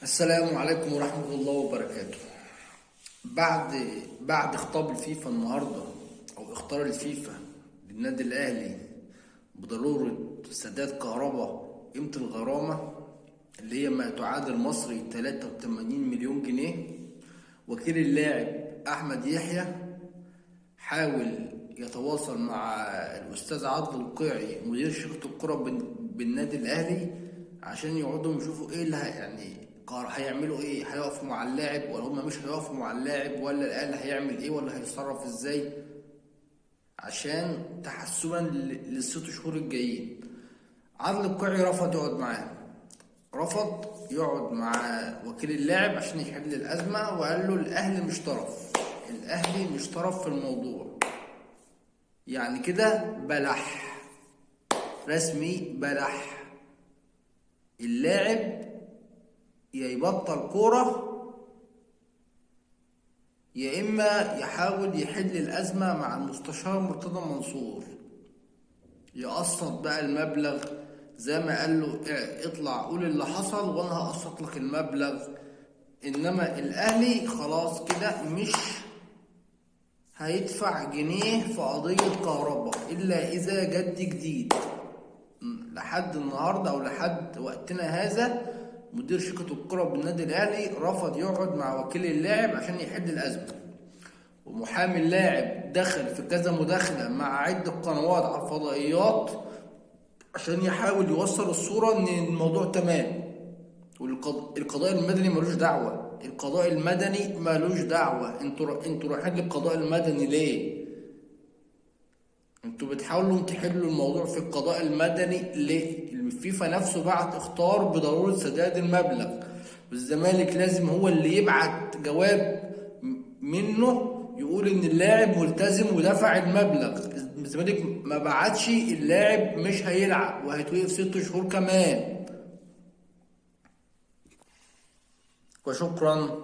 السلام عليكم ورحمة الله وبركاته. بعد خطاب الفيفا النهارده او اختار الفيفا للنادي الاهلي بضرورة سداد كهرباء قيمة الغرامة اللي هي ما تعادل مصري 83 مليون جنيه، وكيل اللاعب احمد يحيى حاول يتواصل مع الاستاذ عادل القيعي مدير شركة الكرة بالنادي الاهلي عشان يقعدوا يشوفوا ايه اللي يعني هيعملوا ايه، هيقفوا مع اللاعب ولا هم مش هيقفوا مع اللاعب، ولا الاهلي هيعمل ايه ولا هيتصرف ازاي عشان تحسبا للست شهور الجايين. عادل القيعي رفض يقعد معاه، رفض يقعد مع وكيل اللاعب عشان يحل الازمه، وقال له الاهلي مش طرف، الاهلي مش طرف في الموضوع. يعني كده بلح رسمي، بلح اللاعب يا يبطل كورة يا إما يحاول يحل الأزمة مع المستشار مرتضى منصور، يقسط بقى المبلغ زي ما قال له اطلع قول اللي حصل وأنا هقسط لك المبلغ. إنما الأهلي خلاص كده مش هيدفع جنيه في قضية كهرباء إلا إذا جد جديد. لحد النهاردة أو لحد وقتنا هذا مدير شركة الكرة بالنادي الأهلي رفض يقعد مع وكيل اللاعب عشان يحل الأزمة، ومحامي اللاعب دخل في كذا مداخلة مع عدة قنوات على الفضائيات عشان يحاول يوصل الصورة إن الموضوع تمام، والقضاء المدني ملوش دعوة، القضاء المدني ملوش دعوة. انتوا رايحين للقضاء المدني ليه؟ انتوا بتحاولوا تحلوا الموضوع في القضاء المدني ليه؟ الفيفا نفسه بعت اخطار بضرورة سداد المبلغ، والزمالك لازم هو اللي يبعت جواب منه يقول ان اللاعب ملتزم ودفع المبلغ. الزمالك ما بعتش، اللاعب مش هيلعب وهيتوقف 6 شهور كمان. وشكرا.